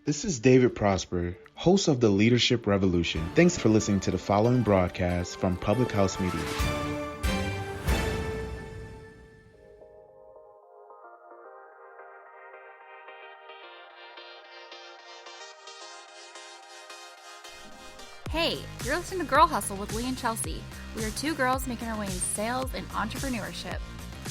This is David Prosper, host of the Leadership Revolution. Thanks for listening to the following broadcast from Public House Media. Hey, you're listening to Girl Hustle with Lee and Chelsea. We are two girls making our way in sales and entrepreneurship.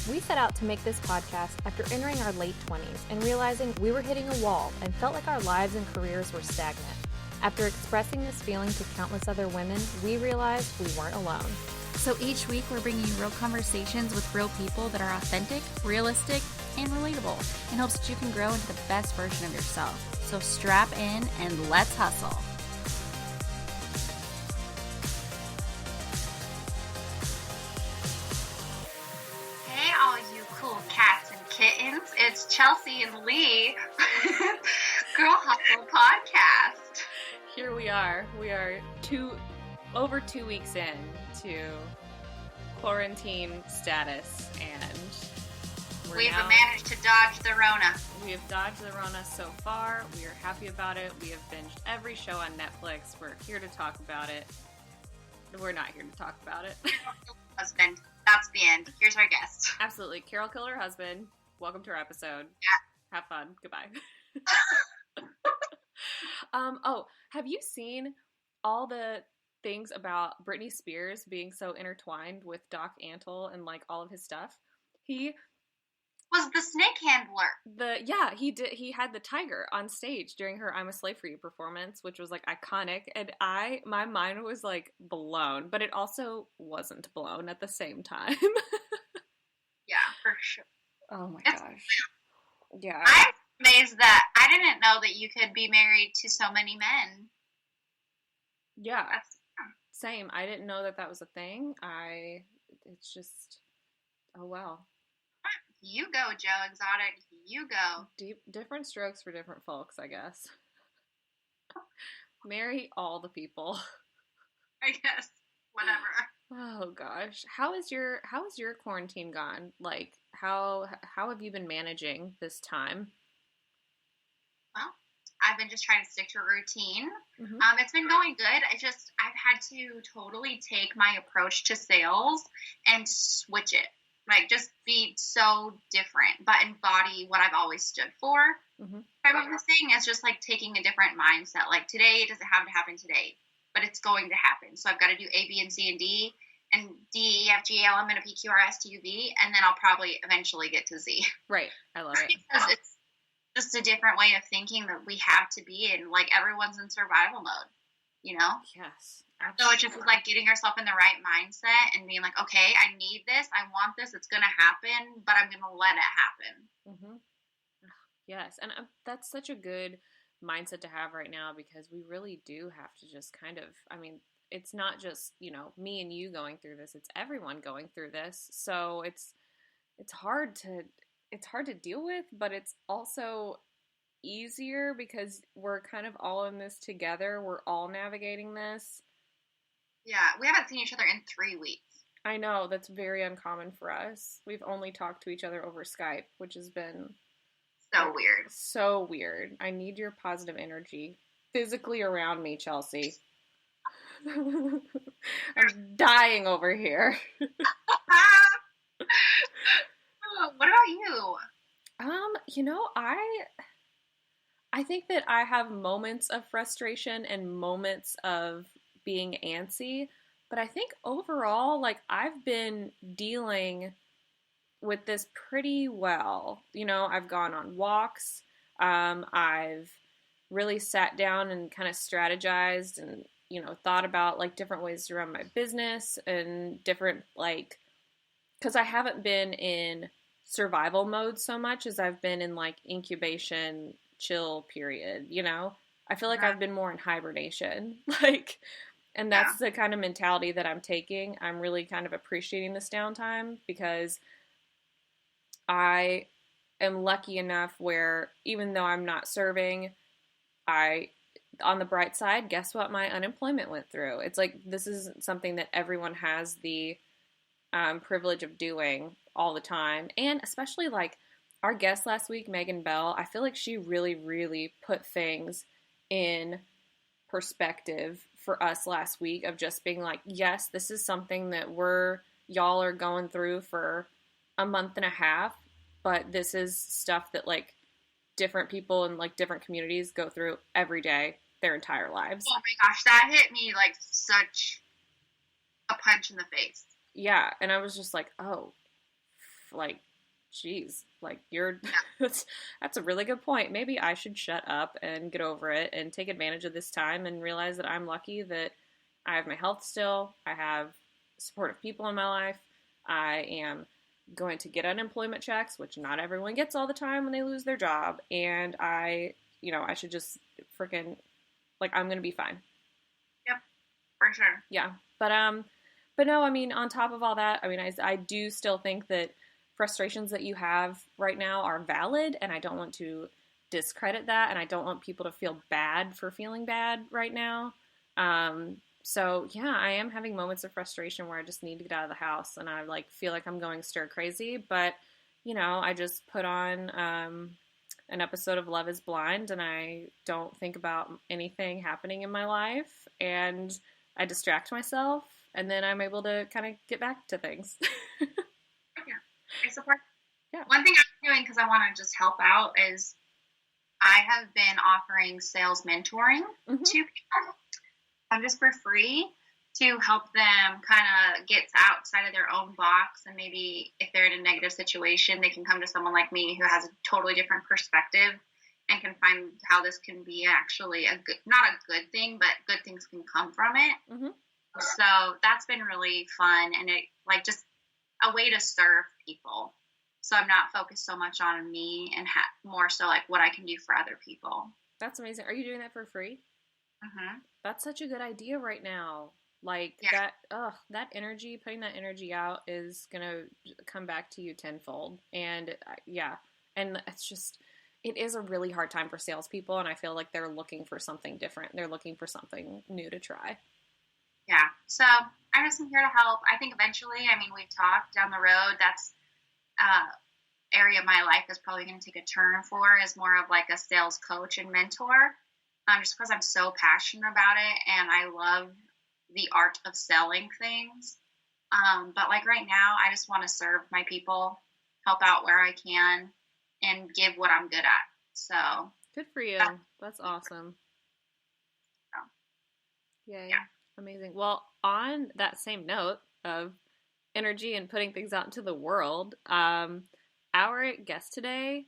We set out to make this podcast after entering our late 20s and realizing we were hitting a wall and felt like our lives and careers were stagnant. After expressing this feeling to countless other women, we realized we weren't alone. So each week we're bringing you real conversations with real people that are authentic, realistic, and relatable in hopes that you can grow into the best version of yourself. So strap in and let's hustle. Kittens, it's Chelsea and Lee, Girl Hustle Podcast. Here we are. We are over 2 weeks in to quarantine status, and we've managed to dodge the Rona. We have dodged the Rona so far. We are happy about it. We have binged every show on Netflix. We're here to talk about it. We're not here to talk about it. Husband. That's the end. Here's our guest. Absolutely. Carol killed her husband. Welcome to our episode. Yeah. Have fun. Goodbye. Have you seen all the things about Britney Spears being so intertwined with Doc Antle and like all of his stuff? He was the snake handler. He had the tiger on stage during her "I'm a Slave for You" performance, which was like iconic, and my mind was like blown, but it also wasn't blown at the same time. Yeah, for sure. Oh my gosh. Yeah. I'm amazed that I didn't know that you could be married to so many men. Yeah. Same. I didn't know that was a thing. It's just, oh well. You go, Joe Exotic. You go. Different strokes for different folks, I guess. Marry all the people. I guess. Whatever. Oh gosh. How is your quarantine gone? Like how have you been managing this time? Well, I've been just trying to stick to a routine. Mm-hmm. It's been going good. I've had to totally take my approach to sales and switch it. Like, just be so different, but embody what I've always stood for. Mm-hmm. Type of thing is just like taking a different mindset. Like, today doesn't have to happen today, but it's going to happen. So I've got to do A, B, and C, and D, and D, E, F, G, L, M, N, O, P, Q, R, S, T, U, V, and then I'll probably eventually get to Z. Right. I love it. Because it's just a different way of thinking that we have to be in. Like, everyone's in survival mode, you know? Yes. Absolutely. So it's just like getting yourself in the right mindset and being like, okay, I need this, I want this, it's going to happen, but I'm going to let it happen. Mm-hmm. Yes, and that's such a good mindset to have right now, because we really do have to just kind of, I mean, it's not just, me and you going through this, it's everyone going through this. So it's hard to deal with, but it's also easier because we're kind of all in this together. We're all navigating this. Yeah, we haven't seen each other in 3 weeks. I know, that's very uncommon for us. We've only talked to each other over Skype, which has been so weird. So weird. I need your positive energy physically around me, Chelsea. I'm dying over here. What about you? I think that I have moments of frustration and moments of being antsy, but I think overall, like, I've been dealing with this pretty well. I've gone on walks. I've really sat down and kind of strategized and, thought about like different ways to run my business and different, like, because I haven't been in survival mode so much as I've been in like incubation chill period, I feel like I've been more in hibernation, like, and that's the kind of mentality that I'm taking. I'm really kind of appreciating this downtime because I am lucky enough where even though I'm not serving, on the bright side, guess what my unemployment went through? It's like, this is something that everyone has the privilege of doing all the time. And especially like our guest last week, Megan Bell, I feel like she really, really put things in perspective for us last week of just being like, yes, this is something that y'all are going through for a month and a half, but this is stuff that like different people in like different communities go through every day, their entire lives. Oh my gosh, that hit me like such a punch in the face. Yeah, and I was just like, oh, like, geez, like that's a really good point. Maybe I should shut up and get over it and take advantage of this time and realize that I'm lucky that I have my health still. I have supportive people in my life. I am going to get unemployment checks, which not everyone gets all the time when they lose their job. And I should just freaking, like, I'm going to be fine. Yep, for sure. Yeah. But no, I mean, on top of all that, I mean, I do still think that frustrations that you have right now are valid, and I don't want to discredit that, and I don't want people to feel bad for feeling bad right now. So yeah, I am having moments of frustration where I just need to get out of the house, and I like feel like I'm going stir crazy, but I just put on an episode of Love is Blind, and I don't think about anything happening in my life, and I distract myself, and then I'm able to kind of get back to things. I support. Yeah. One thing I'm doing, because I want to just help out, is I have been offering sales mentoring to people, just for free, to help them kind of get outside of their own box, and maybe if they're in a negative situation, they can come to someone like me who has a totally different perspective and can find how this can be actually not a good thing, but good things can come from it. Mm-hmm. So that's been really fun, and it like just a way to serve people. So I'm not focused so much on me and more so like what I can do for other people. That's amazing. Are you doing that for free? Mm-hmm. That's such a good idea right now. Like that energy, putting that energy out is going to come back to you tenfold. And and it is a really hard time for salespeople. And I feel like they're looking for something different. They're looking for something new to try. Yeah. So I'm just here to help. I think eventually, we've talked down the road, that's area of my life is probably going to take a turn for is more of like a sales coach and mentor, just because I'm so passionate about it and I love the art of selling things. But like right now, I just want to serve my people, help out where I can, and give what I'm good at. So good for you. That's awesome. Yay. Yeah. Amazing. Well, on that same note of energy and putting things out into the world, our guest today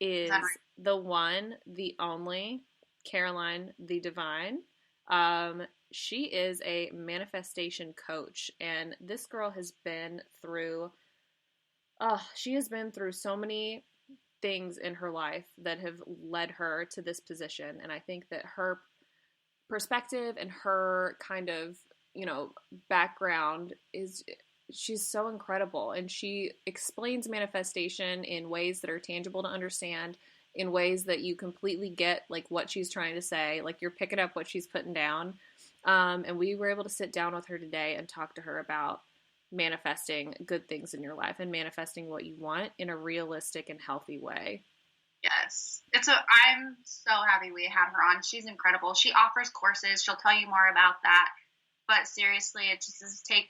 is the one, the only, Caroline the Divine. She is a manifestation coach, and this girl has been through, so many things in her life that have led her to this position, and I think that her perspective and her kind of, background she's so incredible, and she explains manifestation in ways that are tangible to understand, in ways that you completely get like what she's trying to say, like you're picking up what she's putting down. And we were able to sit down with her today and talk to her about manifesting good things in your life and manifesting what you want in a realistic and healthy way. Yes. I'm so happy we had her on. She's incredible. She offers courses. She'll tell you more about that. But seriously, it just does take,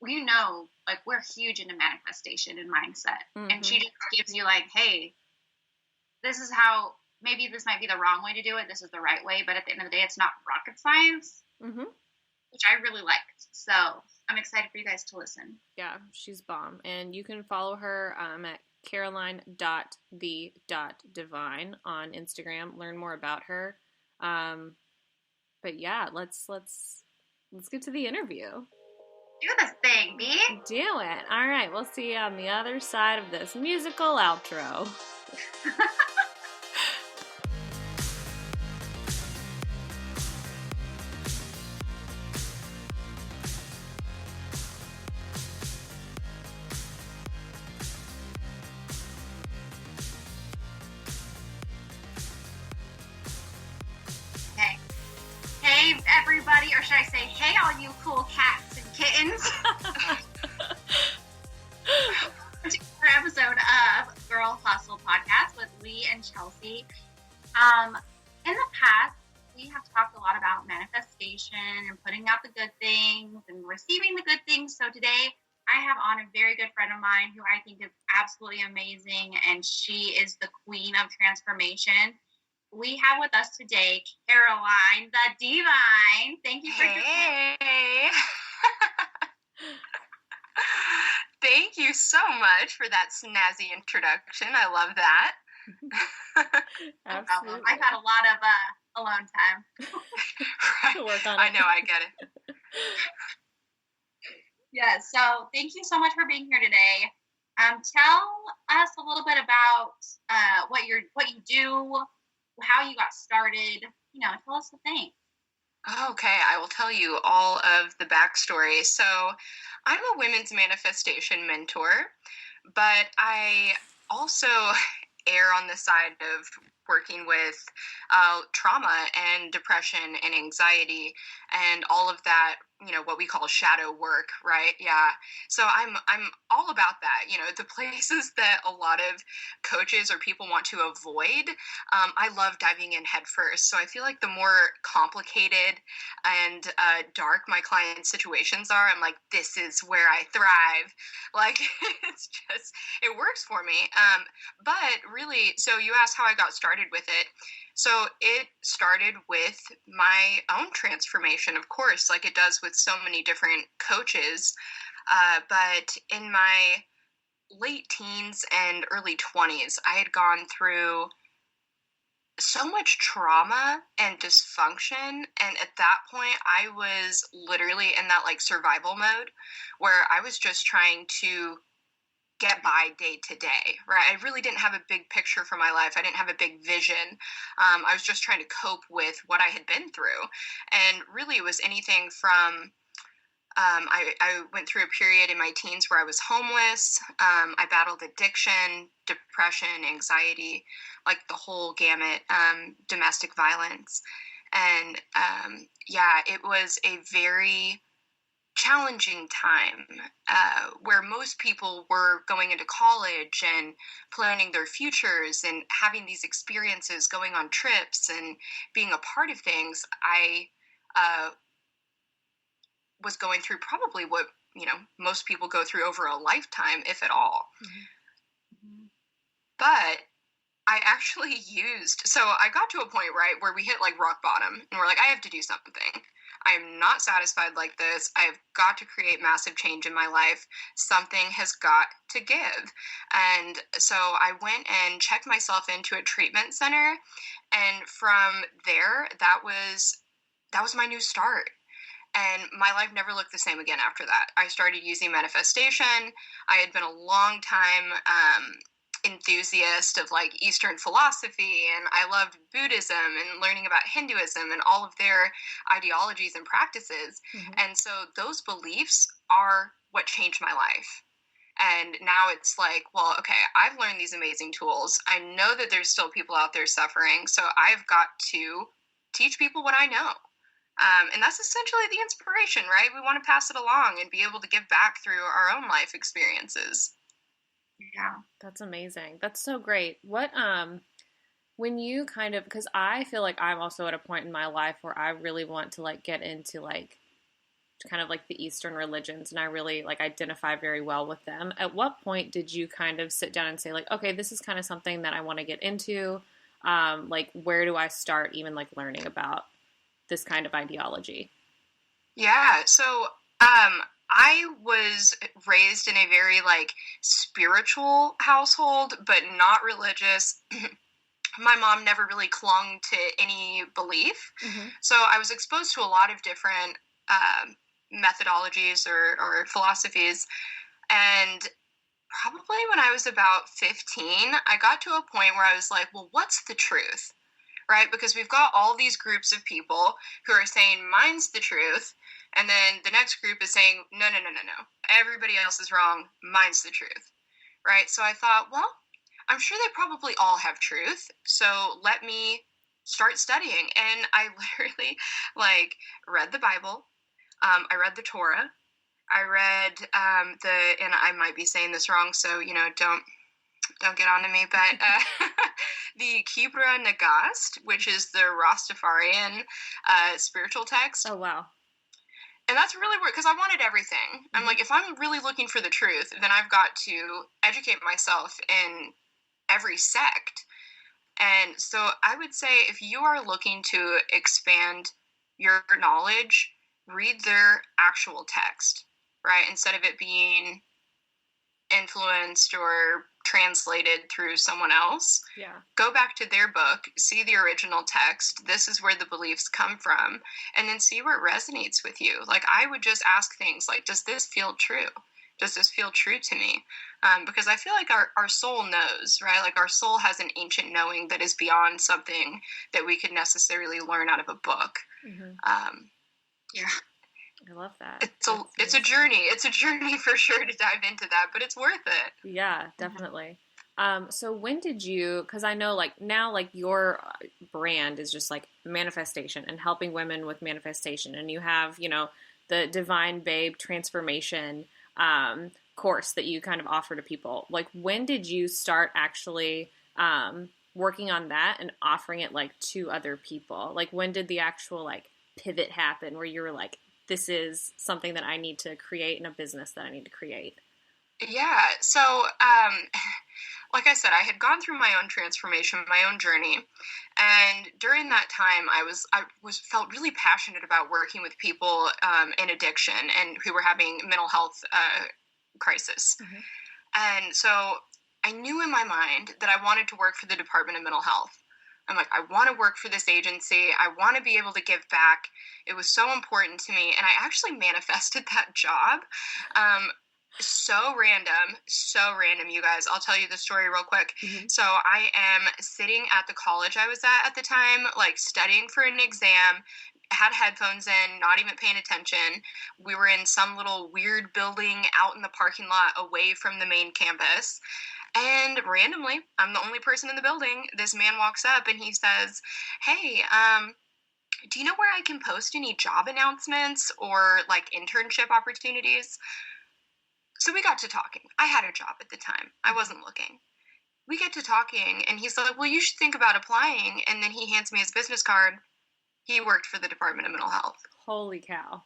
like we're huge into manifestation and mindset. Mm-hmm. And she just gives you like, hey, this is how, maybe this might be the wrong way to do it. This is the right way. But at the end of the day, it's not rocket science, which I really liked. So I'm excited for you guys to listen. Yeah, she's bomb. And you can follow her at caroline.the.divine on Instagram. Learn more about her. But yeah, let's get to the interview. Do this thing, B. Do it. All right, we'll see you on the other side of this musical outro. Hey, everybody, or should I say, hey, all you cool cats and kittens. Another episode of Girl Hustle Podcast. Kelsey. In the past, we have talked a lot about manifestation and putting out the good things and receiving the good things. So today, I have on a very good friend of mine who I think is absolutely amazing, and she is the queen of transformation. We have with us today Caroline the Divine. Thank you for Hey. Thank you so much for that snazzy introduction. I love that. No problem. I've had a lot of alone time. Right. To work on I it. know, I get it. Yeah, so thank you so much for being here today. Tell us a little bit about what you do, how you got started. Tell us the thing. Okay, I will tell you all of the backstory. So, I'm a women's manifestation mentor, but I also err on the side of working with trauma and depression and anxiety and all of that, what we call shadow work, right? Yeah. So I'm all about that. The places that a lot of coaches or people want to avoid, I love diving in head first. So I feel like the more complicated and dark my client situations are, I'm like, this is where I thrive. Like, it works for me. But really, so you asked how I got started with it. So it started with my own transformation, of course, like it does with so many different coaches. But in my late teens and early 20s, I had gone through so much trauma and dysfunction. And at that point, I was literally in that like survival mode where I was just trying to get by day to day, right? I really didn't have a big picture for my life. I didn't have a big vision. I was just trying to cope with what I had been through. And really it was anything from, I went through a period in my teens where I was homeless. I battled addiction, depression, anxiety, like the whole gamut, domestic violence. And it was a very challenging time where most people were going into college and planning their futures and having these experiences, going on trips and being a part of things. I was going through probably what most people go through over a lifetime, if at all. Mm-hmm. But I actually so I got to a point, right, where we hit like rock bottom and we're like, I have to do something. I'm not satisfied like this. I've got to create massive change in my life. Something has got to give. And so I went and checked myself into a treatment center. And from there, that was my new start. And my life never looked the same again after that. I started using manifestation. I had been a long time enthusiast of like Eastern philosophy, and I loved Buddhism and learning about Hinduism and all of their ideologies and practices. Mm-hmm. And so those beliefs are what changed my life. And now it's like, well, okay, I've learned these amazing tools. I know that there's still people out there suffering, so I've got to teach people what I know. And that's essentially the inspiration, right? We want to pass it along and be able to give back through our own life experiences. Yeah. That's amazing. That's so great. What, when you because I feel like I'm also at a point in my life where I really want to like get into like kind of like the Eastern religions, and I really like identify very well with them. At what point did you kind of sit down and say like, okay, this is kind of something that I want to get into? Like, where do I start even like learning about this kind of ideology? Yeah. So, I was raised in a very like spiritual household, but not religious. My mom never really clung to any belief. Mm-hmm. So I was exposed to a lot of different methodologies or philosophies. And probably when I was about 15, I got to a point where I was like, well, what's the truth? Right? Because we've got all these groups of people who are saying mine's the truth. And then the next group is saying, no. Everybody else is wrong. Mine's the truth. Right? So I thought, well, I'm sure they probably all have truth. So let me start studying. And I literally like read the Bible. I read the Torah. I read and I might be saying this wrong. So, don't get on to me, but the Kibra Nagast, which is the Rastafarian spiritual text. Oh, wow. And that's really weird, because I wanted everything. I'm like, if I'm really looking for the truth, then I've got to educate myself in every sect. And so I would say if you are looking to expand your knowledge, read their actual text, right? Instead of it being influenced or translated through someone else. Yeah. Go back to their book, see the original text. This is where the beliefs come from, and then see where it resonates with you. Like, I would just ask things like, does this feel true? Does this feel true to me? Because I feel like our soul knows, right? Like, our soul has an ancient knowing that is beyond something that we could necessarily learn out of a book. Yeah. I love that. It's a journey. It's a journey for sure to dive into that, but it's worth it. Yeah, definitely. So when did you, because I know like now like your brand is just like manifestation and helping women with manifestation, and you have, you know, the Divine Babe transformation course that you kind of offer to people. Like, when did you start actually working on that and offering it like to other people? Like, when did the actual like pivot happen where you were like, this is something that I need to create in a business that I need to create? Yeah. So, like I said, I had gone through my own transformation, my own journey. And during that time, I felt really passionate about working with people in addiction and who were having mental health crisis. And so I knew in my mind that I wanted to work for the Department of Mental Health. I'm like, I want to work for this agency. I want to be able to give back. It was so important to me. And I actually manifested that job. So random, you guys. I'll tell you the story real quick. So I am sitting at the college I was at the time, like studying for an exam, had headphones in, not even paying attention. We were in some little weird building out in the parking lot away from the main campus. And randomly, I'm the only person in the building. This man walks up and he says, hey, do you know where I can post any job announcements or like internship opportunities? So we got to talking. I had a job at the time. I wasn't looking. We get to talking and he's like, well, you should think about applying. And then he hands me his business card. He worked for the Department of Mental Health. Holy cow.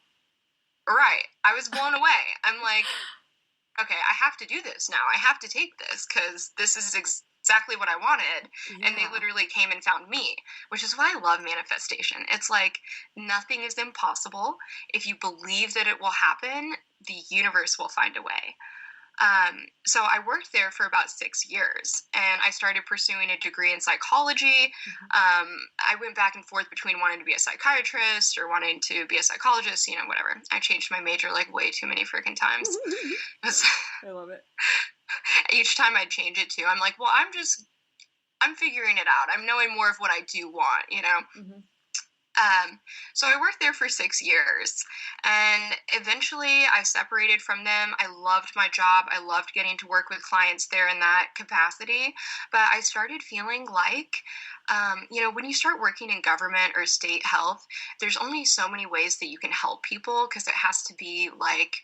Right. I was blown away. I'm like, okay, I have to do this now. I have to take this because this is exactly what I wanted. Yeah. And they literally came and found me, which is why I love manifestation. It's like nothing is impossible. If you believe that it will happen, the universe will find a way. So I worked there for about 6 years and I started pursuing a degree in psychology. I went back and forth between wanting to be a psychiatrist or wanting to be a psychologist, you know, whatever. I changed my major like way too many freaking times. I love it. Each time I'd change it too. I'm like, well, I'm figuring it out. I'm knowing more of what I do want, you know? So I worked there for 6 years and eventually I separated from them. I loved my job. I loved getting to work with clients there in that capacity. But I started feeling like, you know, when you start working in government or state health, there's only so many ways that you can help people because it has to be like,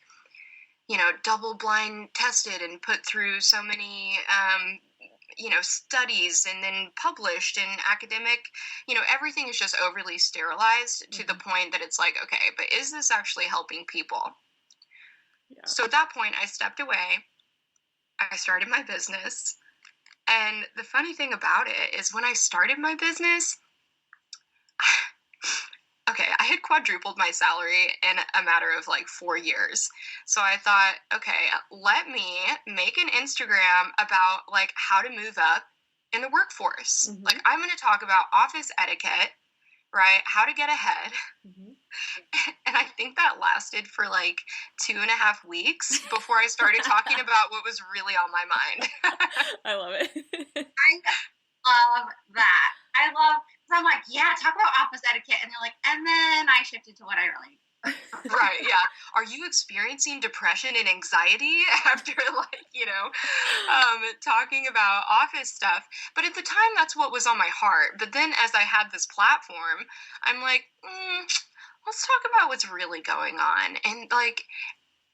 you know, double blind tested and put through so many, you know, studies and then published in academic, you know, everything is just overly sterilized to the point that it's like, okay, but is this actually helping people? Yeah. So at that point I stepped away. I started my business. And the funny thing about it is when I started my business, okay, I had quadrupled my salary in a matter of like 4 years. So I thought, okay, let me make an Instagram about like how to move up in the workforce. Like I'm going to talk about office etiquette, right? How to get ahead. And I think that lasted for like 2.5 weeks before I started talking about what was really on my mind. I love it. I love that. So I'm like, yeah, talk about office etiquette. And they're like, and then I shifted to what I really need. Right, yeah. Are you experiencing depression and anxiety after, like, you know, talking about office stuff? But at the time, that's what was on my heart. But then as I had this platform, I'm like, let's talk about what's really going on. And, like,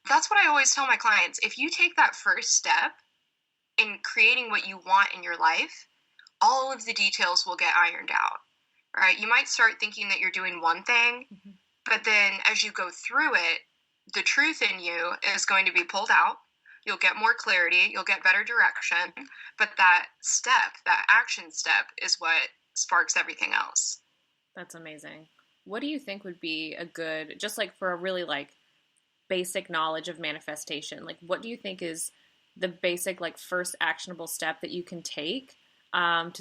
that's what I always tell my clients. If you take that first step, in creating what you want in your life, all of the details will get ironed out, right? You might start thinking that you're doing one thing, but then as you go through it, the truth in you is going to be pulled out. You'll get more clarity, you'll get better direction, but that step, that action step is what sparks everything else. That's amazing. What do you think would be a good, just like for a really like basic knowledge of manifestation, like what do you think is the basic like first actionable step that you can take to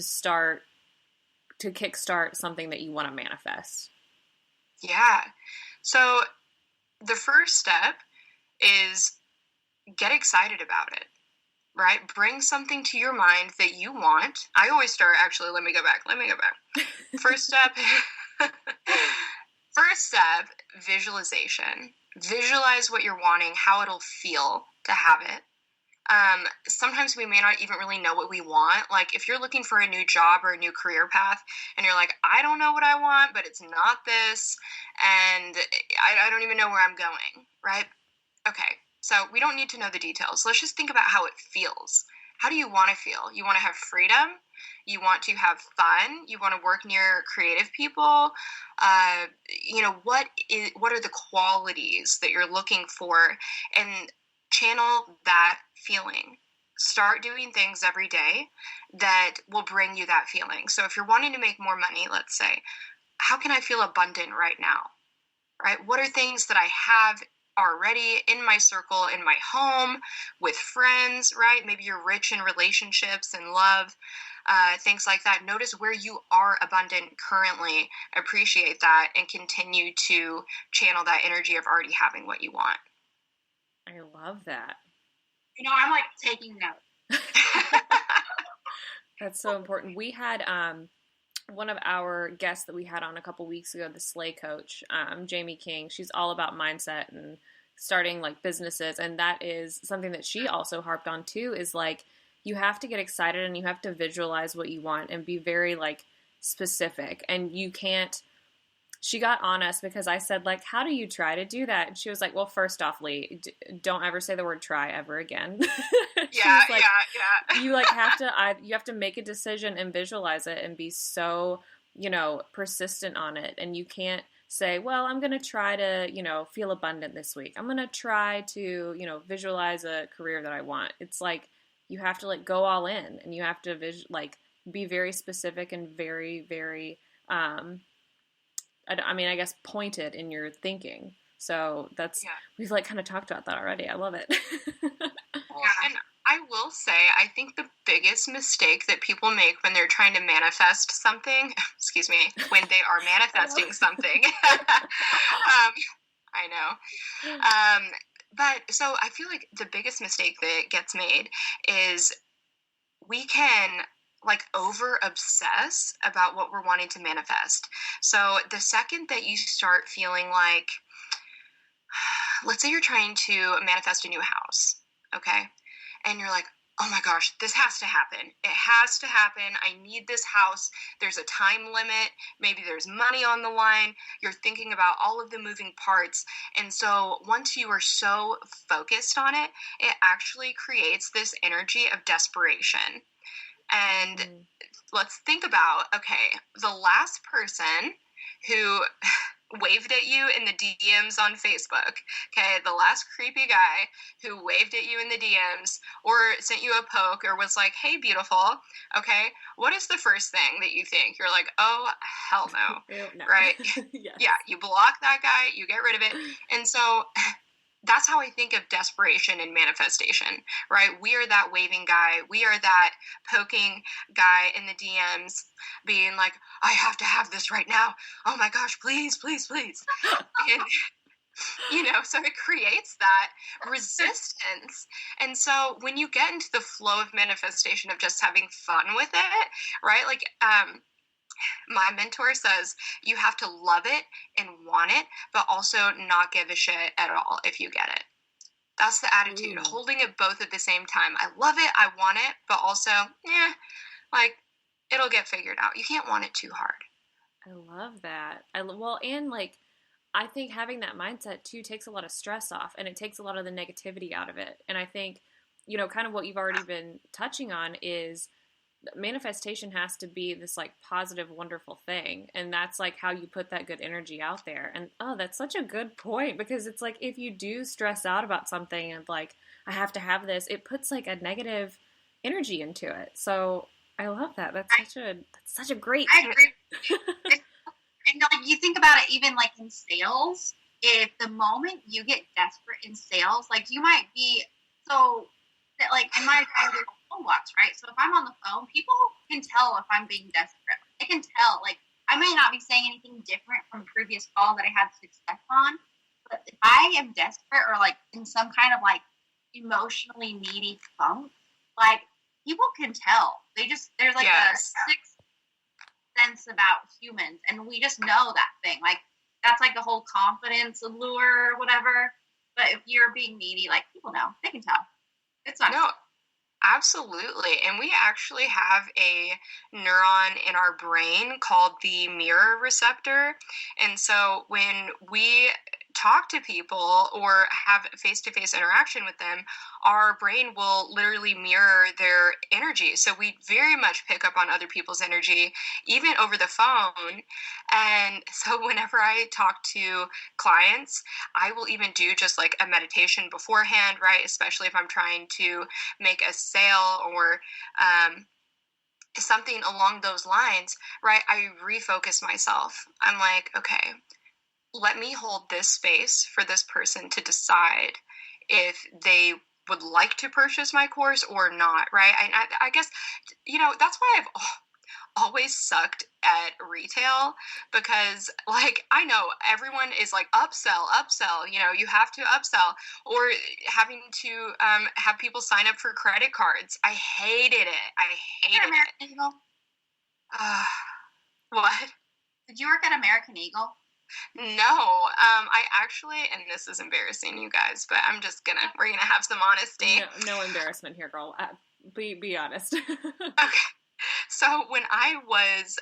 kickstart something that you want to manifest? Yeah. So the first step is get excited about it, right? Bring something to your mind that you want. I always start, actually, let me go back. First step, visualization. Visualize what you're wanting, how it'll feel to have it. Sometimes we may not even really know what we want. Like if you're looking for a new job or a new career path and you're like, I don't know what I want, but it's not this, and I don't even know where I'm going, right? Okay, so we don't need to know the details. Let's just think about how it feels. How do you want to feel? You want to have freedom? You want to have fun? You want to work near creative people? What are the qualities that you're looking for? And channel that feeling. Start doing things every day that will bring you that feeling. So if you're wanting to make more money, let's say, how can I feel abundant right now? Right? What are things that I have already in my circle, in my home, with friends, right? Maybe you're rich in relationships and love, things like that. Notice where you are abundant currently, appreciate that, and continue to channel that energy of already having what you want. I love that. I'm like taking notes. That's so important. We had one of our guests that we had on a couple weeks ago, the Slay Coach, Jamie King. She's all about mindset and starting like businesses. And that is something that she also harped on too, is like, you have to get excited and you have to visualize what you want and be very like specific. And you can't, she got on us because I said like, how do you try to do that? And she was like, well, first off, Lee, don't ever say the word try ever again. Yeah. You like you have to make a decision and visualize it and be so, persistent on it. And you can't say, well, I'm going to try to, feel abundant this week. I'm going to try to, visualize a career that I want. It's like, you have to like go all in and you have to be very specific and very, very, I guess pointed in your thinking. So we've like kind of talked about that already. I love it. And I will say, I think the biggest mistake that people make when they're trying to manifest something, when they are manifesting something, I know. But so I feel like the biggest mistake that gets made is we can like over obsess about what we're wanting to manifest. So the second that you start feeling like, let's say you're trying to manifest a new house, okay? And you're like, oh my gosh, this has to happen. It has to happen. I need this house. There's a time limit. Maybe there's money on the line. You're thinking about all of the moving parts. And so once you are so focused on it, it actually creates this energy of desperation. And let's think about, okay, the last person who waved at you in the DMs on Facebook, okay, the last creepy guy who waved at you in the DMs or sent you a poke or was like, hey, beautiful, okay, what is the first thing that you think? You're like, oh, hell no, No. right? Yes. Yeah, you block that guy, you get rid of it. And so that's how I think of desperation and manifestation, right? We are that waving guy. We are that poking guy in the DMs being like, I have to have this right now. Oh my gosh, please, please, please. And, so it creates that resistance. And so when you get into the flow of manifestation of just having fun with it, right? Like, my mentor says you have to love it and want it, but also not give a shit at all if you get it. That's the attitude, holding it both at the same time. I love it, I want it, but also, it'll get figured out. You can't want it too hard. I love that. I think having that mindset too takes a lot of stress off and it takes a lot of the negativity out of it. And I think you know, kind of what you've already been touching on is manifestation has to be this like positive, wonderful thing. And that's like how you put that good energy out there. And oh, that's such a good point, because it's like if you do stress out about something and like, I have to have this, it puts like a negative energy into it. So I love that. That's such a great. I agree. And like you think about it, even like in sales, if the moment you get desperate in sales, like you might be so that like in my phone walks, right? So if I'm on the phone, people can tell if I'm being desperate. They can tell. Like I may not be saying anything different from previous calls that I had success on, but if I am desperate or like in some kind of like emotionally needy funk, like people can tell. There's like a sixth sense about humans, and we just know that thing. Like that's like the whole confidence allure or whatever. But if you're being needy, like people know, they can tell. It's not. No, absolutely. And we actually have a neuron in our brain called the mirror receptor. And so when we talk to people or have face-to-face interaction with them, our brain will literally mirror their energy. So we very much pick up on other people's energy, even over the phone. And so whenever I talk to clients, I will even do just like a meditation beforehand, right? Especially if I'm trying to make a sale or something along those lines, right? I refocus myself. I'm like, okay, let me hold this space for this person to decide if they would like to purchase my course or not, right? I guess, you know, that's why I've always sucked at retail, because like I know everyone is like upsell, you know, you have to upsell, or having to have people sign up for credit cards. I hated it. American Eagle? What? Did you work at American Eagle? No, I actually, and this is embarrassing, you guys, but we're gonna have some honesty. No embarrassment here, girl. Be honest. Okay. So when I was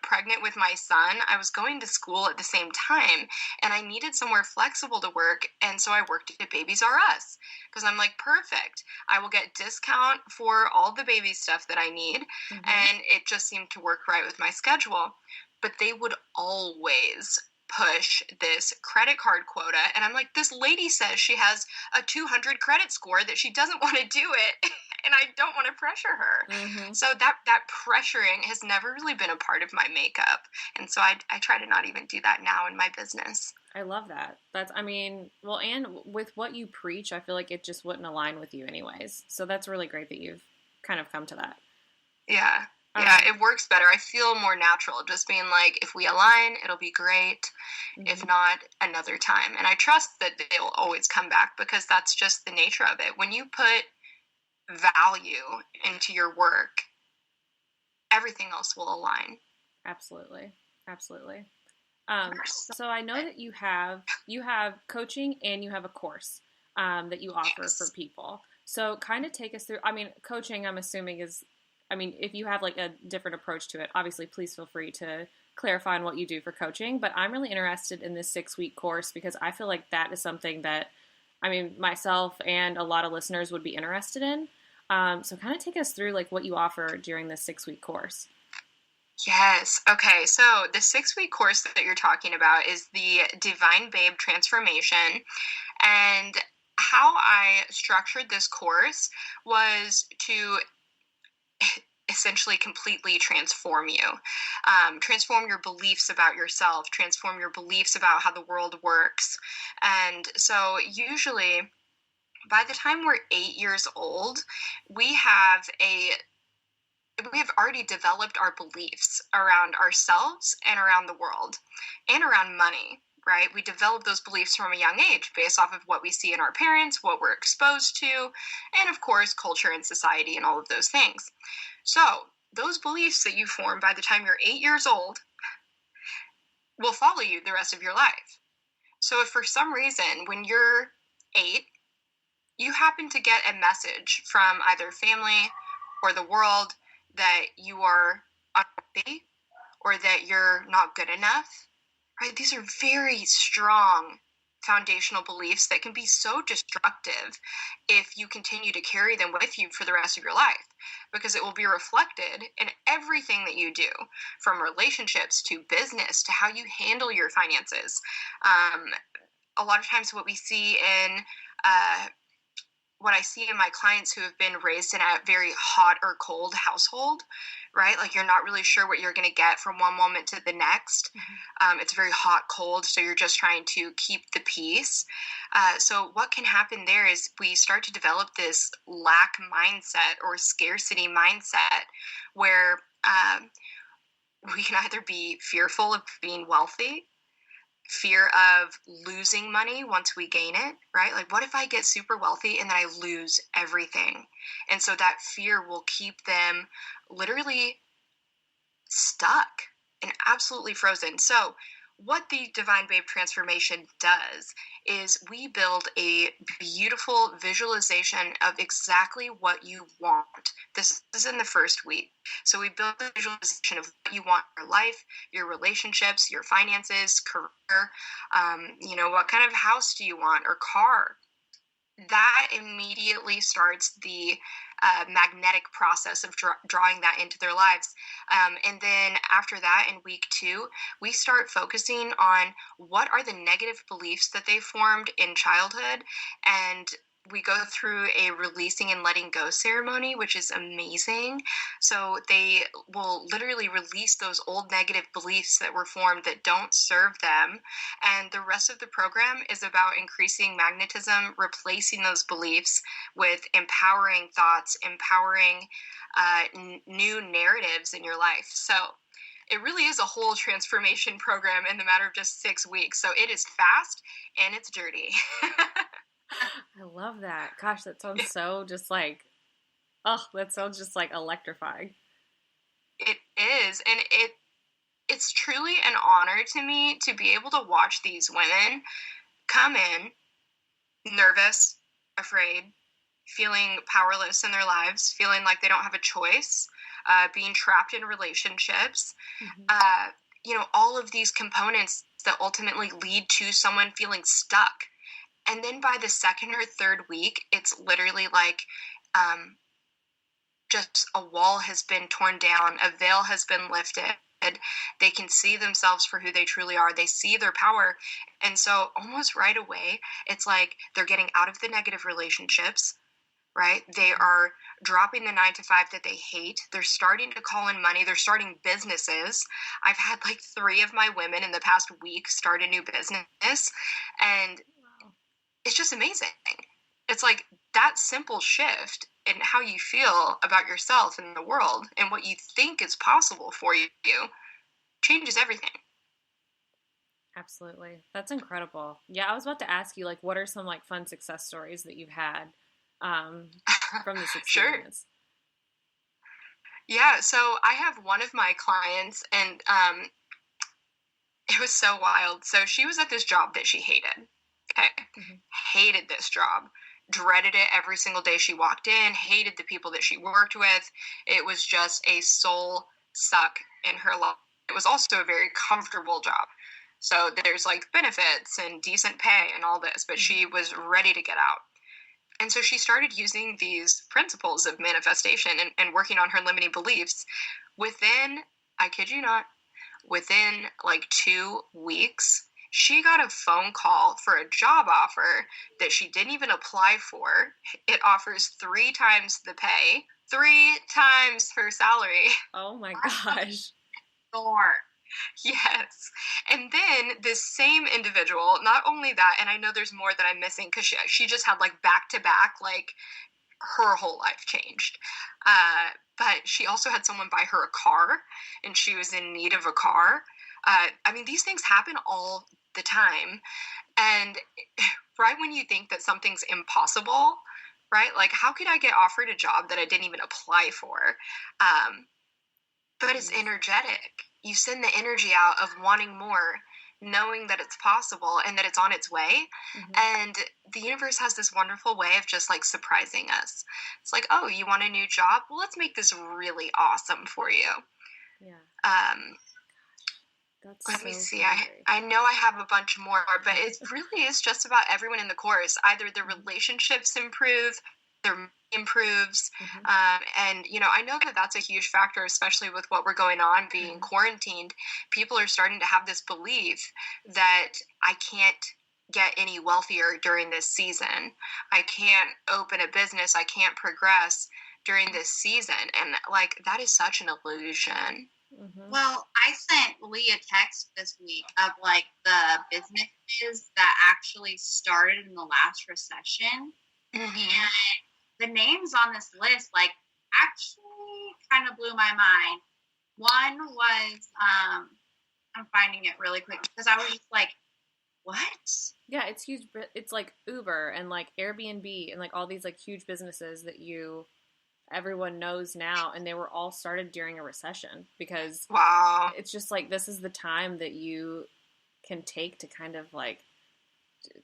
pregnant with my son, I was going to school at the same time, and I needed somewhere flexible to work, and so I worked at Babies R Us, because I'm like, perfect. I will get discount for all the baby stuff that I need, and it just seemed to work right with my schedule. But they would always push this credit card quota, and I'm like, this lady says she has a 200 credit score, that she doesn't want to do it, and I don't want to pressure her. So that pressuring has never really been a part of my makeup, and so I try to not even do that now in my business. I love that. Well, and with what you preach, I feel like it just wouldn't align with you anyways, so that's really great that you've kind of come to that. Yeah, it works better. I feel more natural just being like, if we align, it'll be great. If not, another time. And I trust that they'll always come back, because that's just the nature of it. When you put value into your work, everything else will align. Absolutely. So I know that you have coaching and you have a course that you offer for people. So kind of take us through, coaching, I'm assuming if you have like a different approach to it, obviously please feel free to clarify on what you do for coaching, but I'm really interested in this 6-week course, because I feel like that is something that, myself and a lot of listeners would be interested in. So kind of take us through like what you offer during this 6-week course. Yes. Okay. So the 6-week course that you're talking about is the Divine Babe Transformation. And how I structured this course was to essentially completely transform you, transform your beliefs about yourself, transform your beliefs about how the world works. And so usually by the time we're 8 years old, we have already developed our beliefs around ourselves and around the world and around money. Right? We develop those beliefs from a young age based off of what we see in our parents, what we're exposed to, and of course, culture and society and all of those things. So those beliefs that you form by the time you're 8 years old will follow you the rest of your life. So if for some reason when you're 8, you happen to get a message from either family or the world that you are unworthy or that you're not good enough, right? These are very strong foundational beliefs that can be so destructive if you continue to carry them with you for the rest of your life, because it will be reflected in everything that you do, from relationships to business to how you handle your finances. A lot of times what we see in what I see in my clients who have been raised in a very hot or cold household, right? Like, you're not really sure what you're going to get from one moment to the next. It's very hot, cold, so you're just trying to keep the peace. So what can happen there is we start to develop this lack mindset or scarcity mindset where we can either be fearful of being wealthy, fear of losing money once we gain it, right? Like, what if I get super wealthy and then I lose everything? And so that fear will keep them literally stuck and absolutely frozen. So what the Divine Babe transformation does is we build a beautiful visualization of exactly what you want. This is in the first week. So we build a visualization of what you want in your life, your relationships, your finances, career, what kind of house do you want, or car. That immediately starts the magnetic process of drawing that into their lives. And then after that, in week 2, we start focusing on what are the negative beliefs that they formed in childhood. And we go through a releasing and letting go ceremony, which is amazing. So they will literally release those old negative beliefs that were formed that don't serve them. And the rest of the program is about increasing magnetism, replacing those beliefs with empowering thoughts, empowering new narratives in your life. So it really is a whole transformation program in the matter of just 6 weeks. So it is fast and it's dirty. I love that. Gosh, that sounds so just like, that sounds just like electrifying. It is. And it's truly an honor to me to be able to watch these women come in nervous, afraid, feeling powerless in their lives, feeling like they don't have a choice, being trapped in relationships, all of these components that ultimately lead to someone feeling stuck. And then by the second or third week, it's literally like just a wall has been torn down, a veil has been lifted. They can see themselves for who they truly are. They see their power. And so almost right away, it's like they're getting out of the negative relationships, right? They are dropping the 9-to-5 that they hate. They're starting to call in money. They're starting businesses. I've had like 3 of my women in the past week start a new business. And it's just amazing. It's like that simple shift in how you feel about yourself and the world and what you think is possible for you changes everything. Absolutely. That's incredible. Yeah, I was about to ask you, like, what are some like fun success stories that you've had from this experience? Sure. Yeah, so I have one of my clients, and it was so wild. So she was at this job that she hated. Okay. Hated this job, dreaded it every single day she walked in, hated the people that she worked with. It was just a soul suck in her life. It was also a very comfortable job. So there's like benefits and decent pay and all this, but she was ready to get out. And so she started using these principles of manifestation and working on her limiting beliefs. Within, I kid you not, within like 2 weeks, she got a phone call for a job offer that she didn't even apply for. It offers 3 times the pay, 3 times her salary. Oh my gosh. Yes. And then this same individual, not only that, and I know there's more that I'm missing because she just had like back-to-back, like her whole life changed. But she also had someone buy her a car, and she was in need of a car. These things happen all the time. And right when you think that something's impossible, right? Like, how could I get offered a job that I didn't even apply for? But it's energetic. You send the energy out of wanting more, knowing that it's possible and that it's on its way. And the universe has this wonderful way of just like surprising us. It's like, oh, you want a new job? Well, let's make this really awesome for you. Yeah. That's Let me so see. scary. I know I have a bunch more, but it really is just about everyone in the course. Either the relationships improve, their mood improves, and I know that that's a huge factor, especially with what we're going on, being quarantined. People are starting to have this belief that I can't get any wealthier during this season. I can't open a business. I can't progress during this season, and like that is such an illusion. Well, I sent Lee a text this week of like the businesses that actually started in the last recession. And the names on this list like actually kind of blew my mind. One was I'm finding it really quick because I was just like, what? Yeah, it's huge. It's like Uber and like Airbnb and like all these like huge businesses that everyone knows now, and they were all started during a recession because wow, it's just like this is the time that you can take to kind of like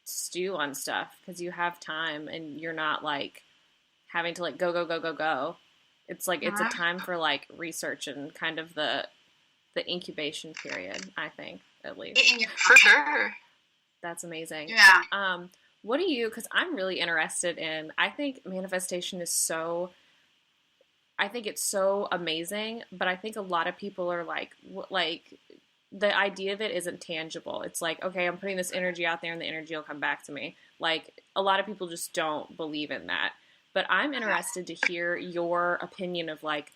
stew on stuff because you have time and you're not like having to like go. It's like it's a time for like research and kind of the incubation period, I think, at least. For sure. That's amazing. Yeah. What do you, because I'm really interested in, I think manifestation is I think it's so amazing, but I think a lot of people are like the idea of it isn't tangible. It's like, okay, I'm putting this energy out there and the energy will come back to me. Like a lot of people just don't believe in that. But I'm interested to hear your opinion of like,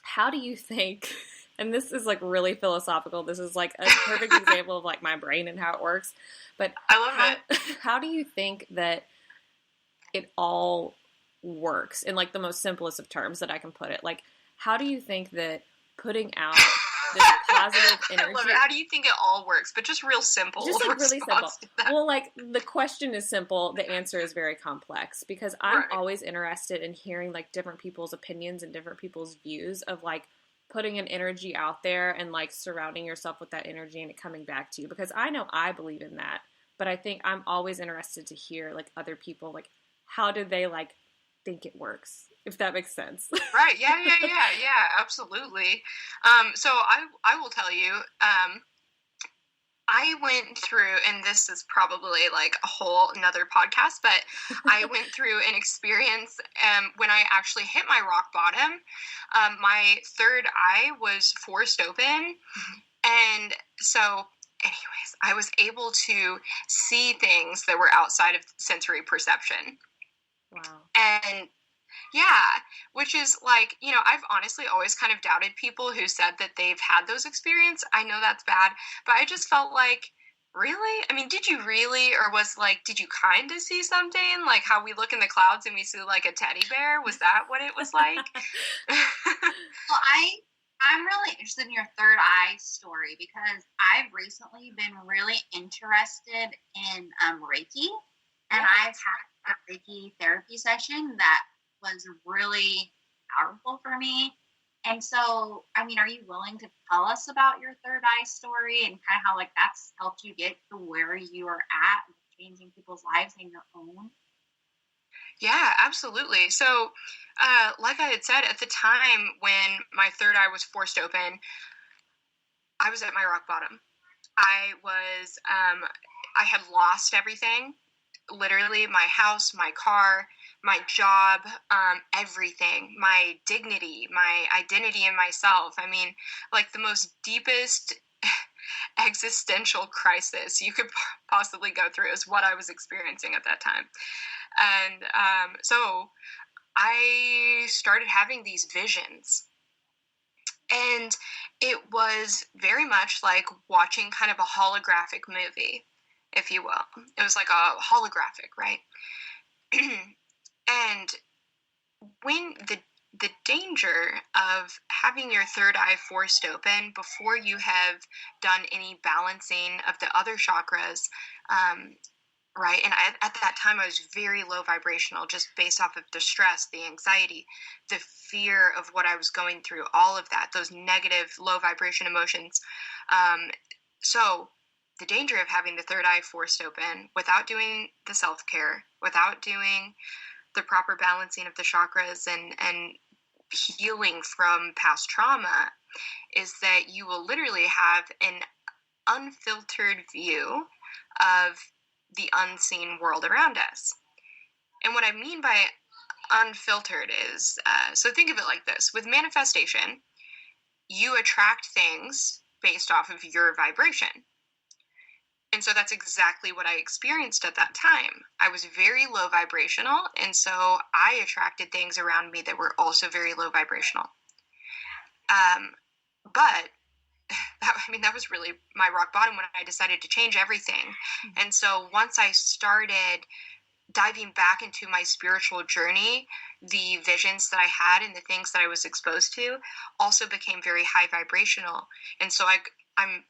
how do you think, and this is like really philosophical. This is like a perfect example of like my brain and how it works. But I love it. How do you think that it all works in like the most simplest of terms that I can put it? Like, how do you think that putting out this positive energy? I love it. How do you think it all works? But just real simple. Just like really simple. Well, like the question is simple. The answer is very complex because I'm always interested in hearing like different people's opinions and different people's views of like putting an energy out there and like surrounding yourself with that energy and it coming back to you, because I know I believe in that, but I think I'm always interested to hear like other people, like how do they like think it works, if that makes sense. Right. Yeah, absolutely. So I will tell you, I went through, and this is probably like a whole another podcast, but I went through an experience when I actually hit my rock bottom. My third eye was forced open. And so anyways, I was able to see things that were outside of sensory perception. Wow. And yeah, which is like, I've honestly always kind of doubted people who said that they've had those experiences. I know that's bad, but I just felt like, really? I mean, did you really? Or was like, did you kind of see something? Like how we look in the clouds and we see like a teddy bear? Was that what it was like? Well, I'm really interested in your third eye story because I've recently been really interested in Reiki. And I've had a Reiki therapy session that was really powerful for me. And so, I mean, are you willing to tell us about your third eye story and kind of how like that's helped you get to where you are at, changing people's lives and your own? Yeah, absolutely. So, like I had said, at the time when my third eye was forced open, I was at my rock bottom. I had lost everything. Literally my house, my car, my job, everything, my dignity, my identity in myself. I mean, like the most deepest existential crisis you could possibly go through is what I was experiencing at that time. And so I started having these visions. And it was very much like watching kind of a holographic movie, if you will. It was like a holographic, right? And when the danger of having your third eye forced open before you have done any balancing of the other chakras, right? And at that time, I was very low vibrational, just based off of the stress, the anxiety, the fear of what I was going through, all of that, those negative low vibration emotions. So the danger of having the third eye forced open without doing the self-care, without doing the proper balancing of the chakras and healing from past trauma, is that you will literally have an unfiltered view of the unseen world around us. And what I mean by unfiltered is, so think of it like this. With manifestation, you attract things based off of your vibration. And so that's exactly what I experienced at that time. I was very low vibrational, and so I attracted things around me that were also very low vibrational. But that was really my rock bottom when I decided to change everything. And so once I started diving back into my spiritual journey, the visions that I had and the things that I was exposed to also became very high vibrational. And so I'm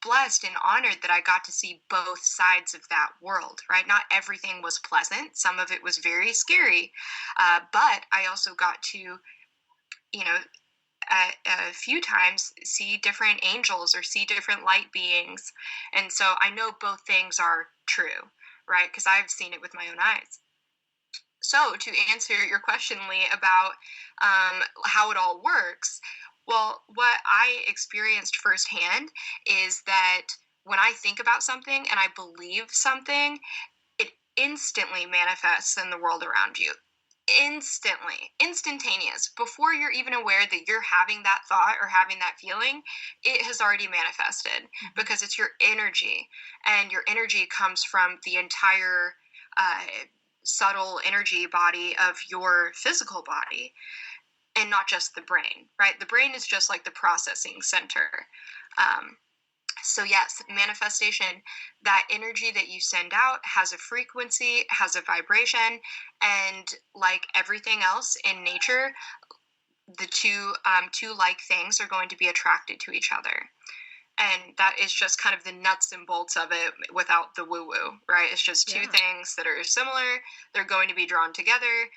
blessed and honored that I got to see both sides of that world, right? Not everything was pleasant. Some of it was very scary. But I also got to, a few times see different angels or see different light beings. And so I know both things are true, right? Because I've seen it with my own eyes. So to answer your question, Lee, about how it all works, well, what I experienced firsthand is that when I think about something and I believe something, it instantly manifests in the world around you. Instantly, instantaneous. Before you're even aware that you're having that thought or having that feeling, it has already manifested because it's your energy, and your energy comes from the entire subtle energy body of your physical body, and not just the brain, right? The brain is just like the processing center. So yes, manifestation, that energy that you send out has a frequency, has a vibration, and like everything else in nature, the two like things are going to be attracted to each other. And that is just kind of the nuts and bolts of it without the woo-woo, right? It's just two things that are similar. They're going to be drawn together.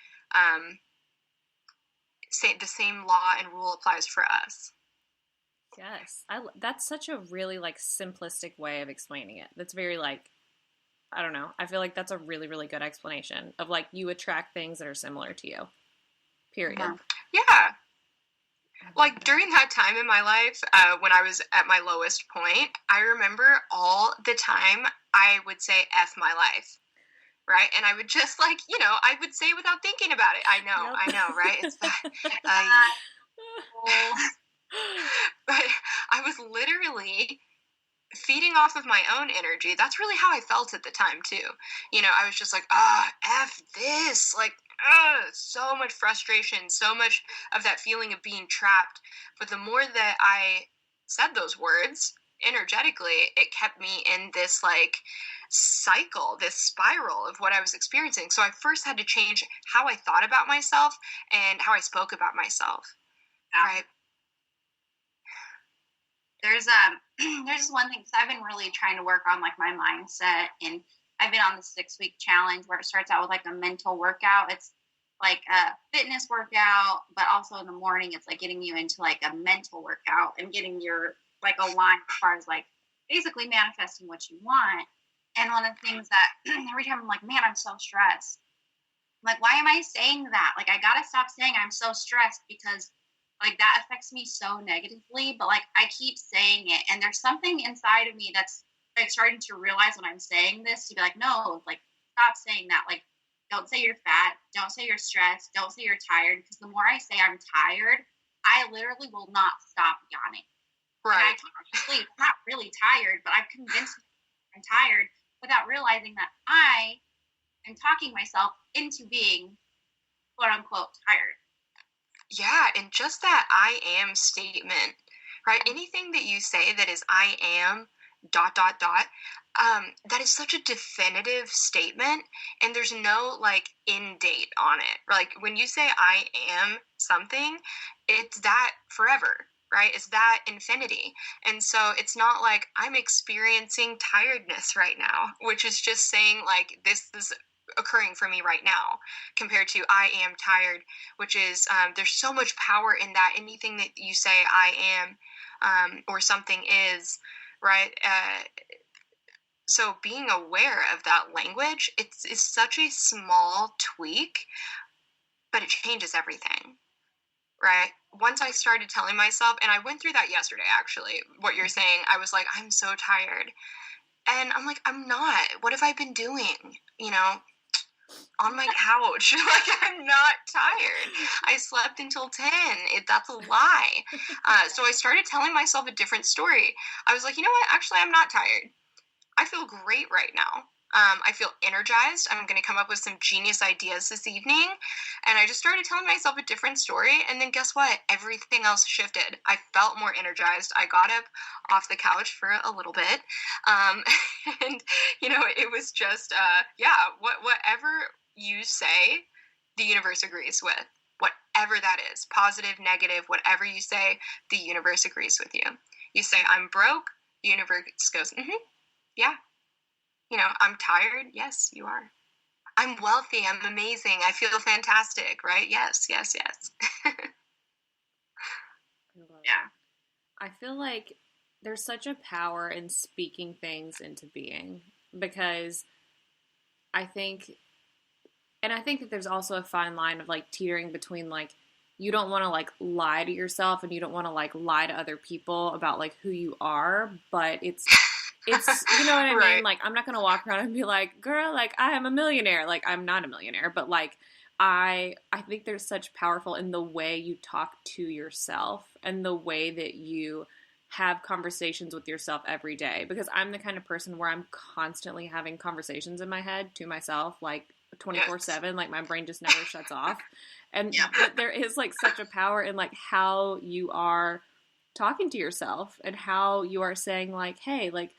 The same law and rule applies for us. Yes. That's such a really simplistic way of explaining it. That's very I don't know. I feel like that's a really, really good explanation of you attract things that are similar to you. Period. Yeah. During that time in my life, when I was at my lowest point, I remember all the time I would say F my life. Right. And I would just I would say it without thinking about it. I know. Right. It's that. But I was literally feeding off of my own energy. That's really how I felt at the time too. I was just F this, so much frustration, so much of that feeling of being trapped. But the more that I said those words energetically, it kept me in this cycle, this spiral of what I was experiencing. So I first had to change how I thought about myself and how I spoke about myself. Right. There's one thing, because I've been really trying to work on my mindset, and I've been on the 6-week challenge where it starts out with a mental workout. It's like a fitness workout, but also in the morning it's getting you into a mental workout and getting your aligned as far as basically manifesting what you want. And one of the things that every time I'm man, I'm so stressed. I'm why am I saying that? I gotta stop saying I'm so stressed, because that affects me so negatively, but I keep saying it, and there's something inside of me that's starting to realize when I'm saying this to be no, stop saying that. Don't say you're fat, don't say you're stressed, don't say you're tired, because the more I say I'm tired, I literally will not stop yawning. Right. And I can't sleep. I'm not really tired, but I've convinced myself I'm tired without realizing that I am talking myself into being quote unquote tired. Yeah, and just that I am statement, right? Anything that you say that is I am ... that is such a definitive statement, and there's no end date on it. When you say I am something, it's that forever, right? It's that infinity. And so it's not I'm experiencing tiredness right now, which is just saying this is occurring for me right now, compared to I am tired, which is there's so much power in that. Anything that you say I am or something is, right? So being aware of that language, it's such a small tweak, but it changes everything. right? Once I started telling myself, and I went through that yesterday, actually, what you're saying, I was like, I'm so tired. And I'm like, I'm not. What have I been doing? You know, on my couch. Like, I'm not tired. I slept until 10. That's a lie. So I started telling myself a different story. I was like, you know what? Actually, I'm not tired. I feel great right now. I feel energized. I'm going to come up with some genius ideas this evening. And I just started telling myself a different story. And then guess what? Everything else shifted. I felt more energized. I got up off the couch for a little bit. And, you know, it was just, whatever you say, the universe agrees with. Whatever that is, positive, negative, whatever you say, the universe agrees with you. You say, I'm broke, the universe goes, yeah. You know, I'm tired. Yes, you are. I'm wealthy. I'm amazing. I feel fantastic, right? Yes. Yeah. I feel like there's such a power in speaking things into being, because I think that there's also a fine line of like teetering between like, you don't want to like lie to yourself and you don't want to like lie to other people about like who you are, but it's you know what I Right. mean? Like, I'm not going to walk around and be like, girl, like, I am a millionaire. Like, I'm not a millionaire, but like, I think there's such powerful in the way you talk to yourself and the way that you have conversations with yourself every day, because I'm the kind of person where I'm constantly having conversations in my head to myself, like 24/7, like my brain just never shuts off. And but there is like such a power in like how you are talking to yourself and how you are saying like, hey, like,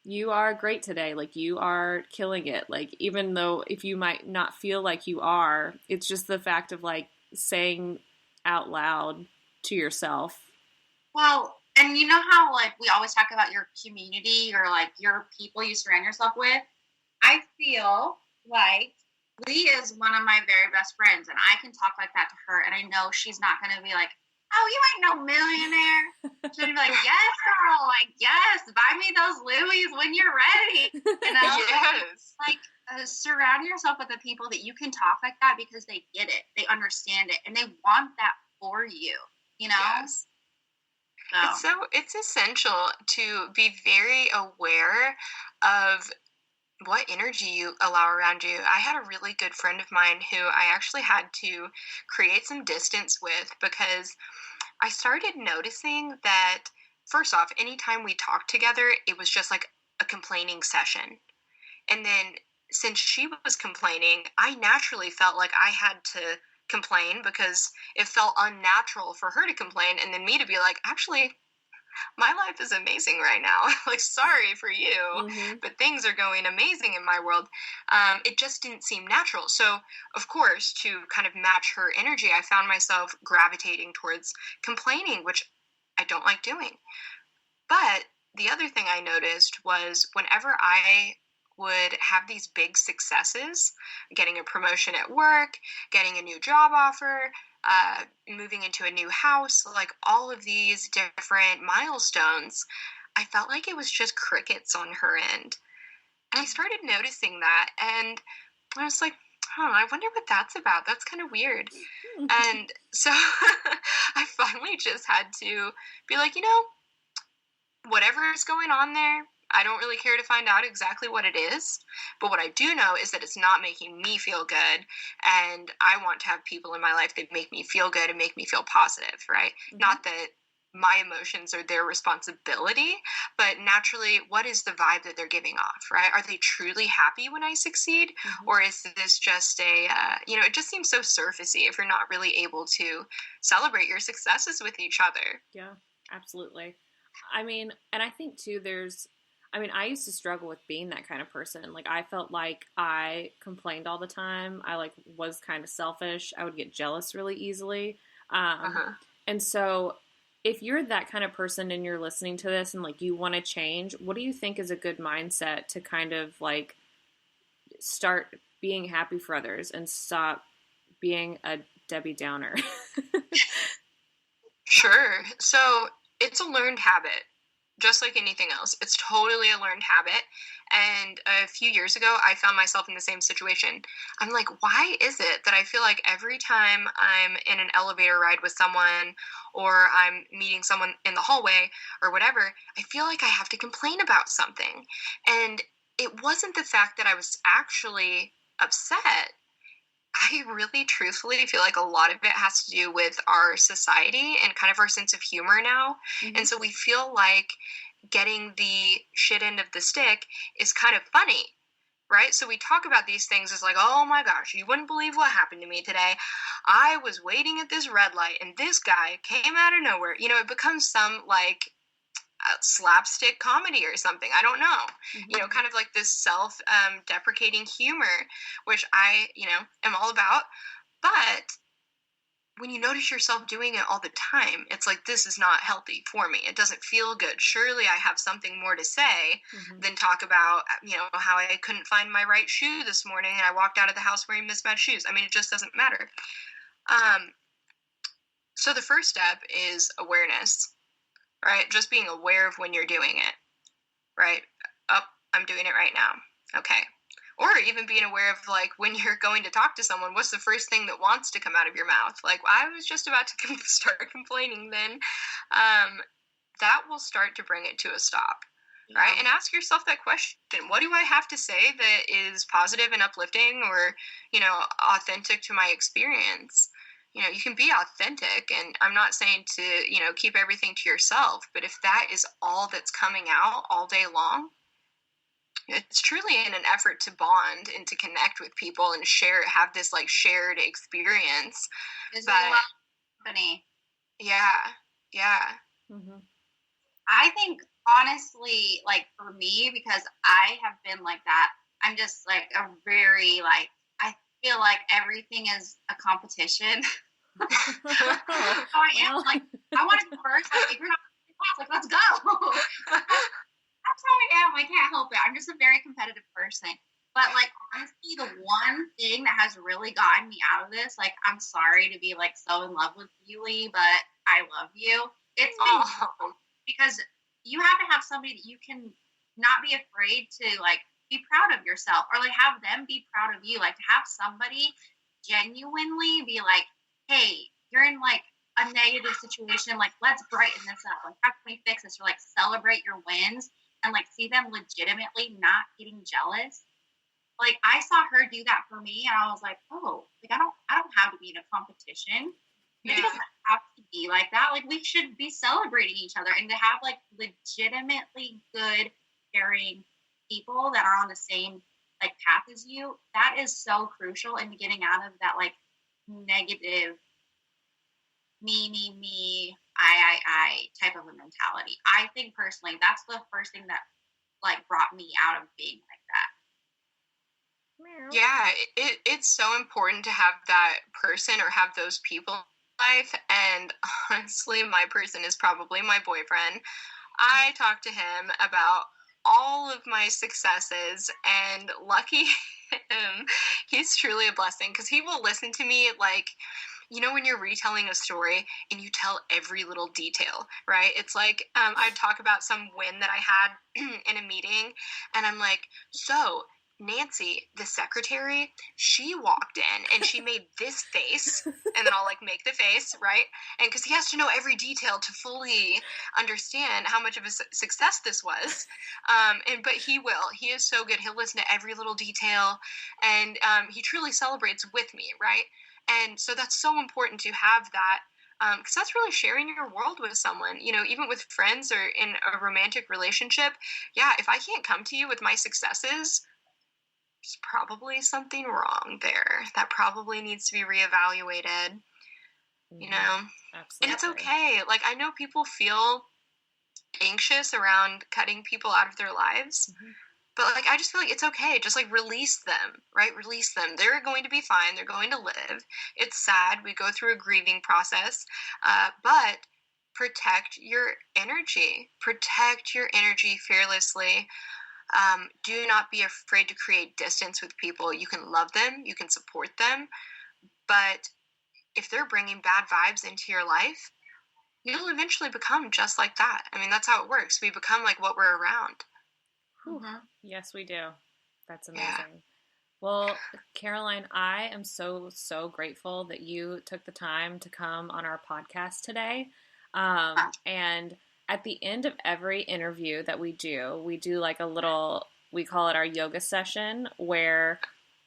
you are great today. Like, you are killing it. Like, even though if you might not feel like you are, it's just the fact of like saying out loud to yourself. Well, and you know how like we always talk about your community or like your people you surround yourself with? I feel like Lee is one of my very best friends, and I can talk like that to her, and I know she's not going to be like, oh, you ain't no millionaire. She'll be like, yes, girl, like, yes, buy me those Louis when you're ready. You know? Yes. Like, surround yourself with the people that you can talk like that because they get it, they understand it, and they want that for you, you know? Yes. It's essential to be very aware of what energy you allow around you. I had a really good friend of mine who I actually had to create some distance with, because I started noticing that, first off, anytime we talked together, it was just like a complaining session. And then since she was complaining, I naturally felt like I had to complain because it felt unnatural for her to complain and then me to be like, actually, my life is amazing right now. Like, sorry for you, but things are going amazing in my world. It just didn't seem natural. So, of course, to kind of match her energy, I found myself gravitating towards complaining, which I don't like doing. But the other thing I noticed was whenever I would have these big successes, getting a promotion at work, getting a new job offer, moving into a new house, like all of these different milestones, I felt like it was just crickets on her end. And I started noticing that, and I was like, I wonder what that's about. That's kind of weird. And so I finally just had to be like, you know, whatever is going on there, I don't really care to find out exactly what it is, but what I do know is that it's not making me feel good, and I want to have people in my life that make me feel good and make me feel positive, right? Not that my emotions are their responsibility, but naturally, what is the vibe that they're giving off, right? Are they truly happy when I succeed, or is this just it just seems so surfacey if you're not really able to celebrate your successes with each other. Yeah, absolutely. I mean, and I think too, I used to struggle with being that kind of person. Like, I felt like I complained all the time. I like was kind of selfish. I would get jealous really easily. And so if you're that kind of person and you're listening to this and like you want to change, what do you think is a good mindset to kind of like start being happy for others and stop being a Debbie Downer? Sure. So it's a learned habit. just like anything else. It's totally a learned habit. And a few years ago, I found myself in the same situation. I'm like, why is it that I feel like every time I'm in an elevator ride with someone, or I'm meeting someone in the hallway or whatever, I feel like I have to complain about something? And it wasn't the fact that I was actually upset. I really truthfully feel like a lot of it has to do with our society and kind of our sense of humor now. Mm-hmm. And so we feel like getting the shit end of the stick is kind of funny, right? So we talk about these things as like, oh my gosh, you wouldn't believe what happened to me today. I was waiting at this red light and this guy came out of nowhere. You know, it becomes some like slapstick comedy or something. I don't know. Mm-hmm. You know, kind of like this self-deprecating humor, which I, am all about. But when you notice yourself doing it all the time, it's like, this is not healthy for me. It doesn't feel good. Surely I have something more to say than talk about, how I couldn't find my right shoe this morning and I walked out of the house wearing mismatched shoes. I mean, it just doesn't matter. So the first step is awareness, right? Just being aware of when you're doing it, right? Oh, I'm doing it right now. Okay. Or even being aware of, like, when you're going to talk to someone, what's the first thing that wants to come out of your mouth? Like, I was just about to start complaining then. That will start to bring it to a stop, right? And ask yourself that question. What do I have to say that is positive and uplifting or, authentic to my experience? You can be authentic, and I'm not saying to, keep everything to yourself, but if that is all that's coming out all day long, it's truly in an effort to bond and to connect with people and have this like shared experience. This is a lot of company. Yeah. Mm-hmm. I think honestly, like for me, because I have been like that, I'm just like a very like, I feel like everything is a competition. So I am like, I want to go first. Like, if you're not like, let's go. That's how I am. I can't help it. I'm just a very competitive person. But like honestly, the one thing that has really gotten me out of this, like, I'm sorry to be like so in love with you, Lee, but I love you. It's because you have to have somebody that you can not be afraid to like be proud of yourself, or like have them be proud of you. Like to have somebody genuinely be like, hey, you're in like a negative situation, like let's brighten this up. Like how can we fix this? Or like celebrate your wins and like see them legitimately not getting jealous. Like I saw her do that for me, and I was like, oh, like I don't have to be in a competition. It doesn't have to be like that. Like we should be celebrating each other, and to have like legitimately good, caring people that are on the same like path as you, that is so crucial in getting out of that like negative me, I type of a mentality. I think personally, that's the first thing that like brought me out of being like that. Yeah, it's so important to have that person or have those people in life. And honestly, my person is probably my boyfriend. I talk to him about all of my successes, and lucky him, he's truly a blessing because he will listen to me like, when you're retelling a story and you tell every little detail, right? It's like I'd talk about some win that I had in a meeting, and I'm like, so Nancy, the secretary, she walked in and she made this face, and then I'll like make the face, right? And because he has to know every detail to fully understand how much of a success this was. But he is so good. He'll listen to every little detail, and he truly celebrates with me, right? And so that's so important to have that, because that's really sharing your world with someone, even with friends or in a romantic relationship. Yeah, if I can't come to you with my successes, there's probably something wrong there. That probably needs to be reevaluated, Absolutely. And it's okay. Like, I know people feel anxious around cutting people out of their lives, but like, I just feel like it's okay. Just like release them, right? Release them. They're going to be fine. They're going to live. It's sad. We go through a grieving process, but protect your energy. Protect your energy fearlessly. Do not be afraid to create distance with people. You can love them, you can support them, but if they're bringing bad vibes into your life, you'll eventually become just like that. I mean, that's how it works. We become like what we're around. Mm-hmm. Yes, we do. That's amazing. Yeah. Well, Caroline, I am so grateful that you took the time to come on our podcast today. And at the end of every interview that we do like a little, we call it our yoga session, where,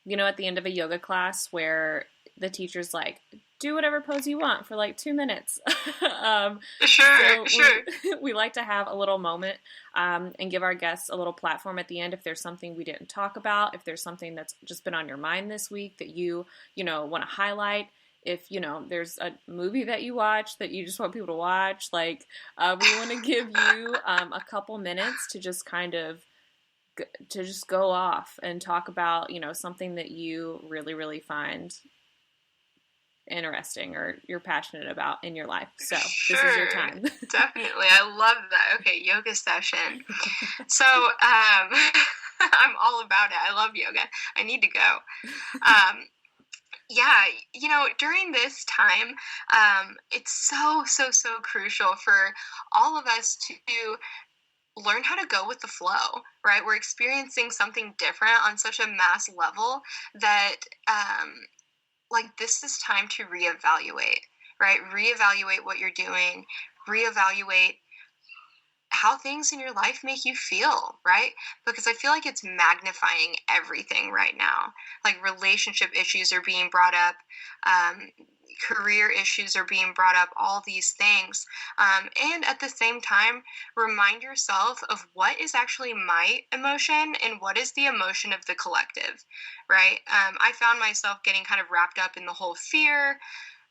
at the end of a yoga class where the teacher's like, do whatever pose you want for like 2 minutes. Sure. We like to have a little moment and give our guests a little platform at the end if there's something we didn't talk about, if there's something that's just been on your mind this week that you want to highlight. If, there's a movie that you watch that you just want people to watch, like we want to give you a couple minutes to just kind of go off and talk about, something that you really, really find interesting or you're passionate about in your life. So Sure, this is your time. Definitely. I love that. Okay, yoga session. So I'm all about it. I love yoga. I need to go. Yeah, during this time, it's so crucial for all of us to learn how to go with the flow, right? We're experiencing something different on such a mass level that this is time to reevaluate, right? Reevaluate what you're doing, reevaluate how things in your life make you feel, right? Because I feel like it's magnifying everything right now. Like relationship issues are being brought up, career issues are being brought up, all these things. And at the same time, remind yourself of what is actually my emotion and what is the emotion of the collective, right? I found myself getting kind of wrapped up in the whole fear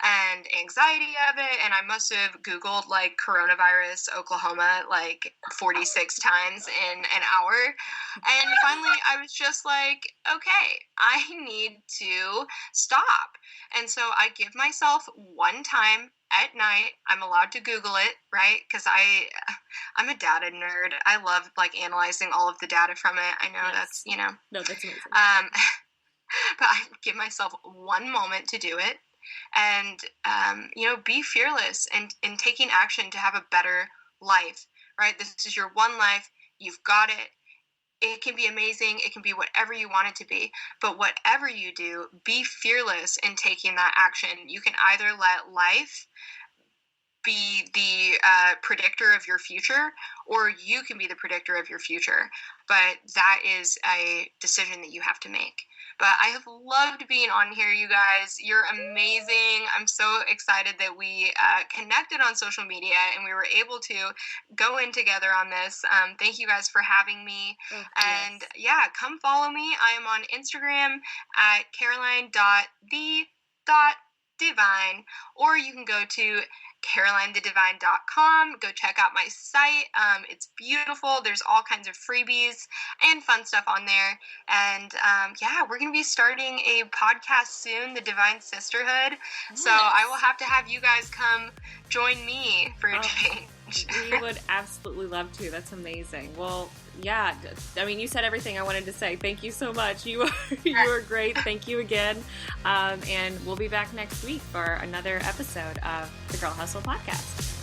and anxiety of it, and I must have Googled like coronavirus Oklahoma like 46 times in an hour, and finally I was just like, okay, I need to stop. And so I give myself one time at night. I'm allowed to Google it, right? Because I'm a data nerd. I love like analyzing all of the data from it. I know Yes. that's No, that's amazing. but I give myself one moment to do it. And, be fearless and taking action to have a better life, right? This is your one life. You've got it. It can be amazing. It can be whatever you want it to be. But whatever you do, be fearless in taking that action. You can either let life be the predictor of your future, or you can be the predictor of your future. But that is a decision that you have to make. But I have loved being on here, you guys. You're amazing. I'm so excited that we connected on social media and we were able to go in together on this. Thank you guys for having me. And come follow me. I am on Instagram at caroline.the.divine, or you can go to carolinethedivine.com. Go check out my site. It's beautiful. There's all kinds of freebies and fun stuff on there. And we're going to be starting a podcast soon, The Divine Sisterhood. Nice. So I will have to have you guys come join me for a change. We would absolutely love to. That's amazing. Well, yeah, I mean, you said everything I wanted to say. Thank you so much. You were great. Thank you again. And we'll be back next week for another episode of the Girl Hustle Podcast.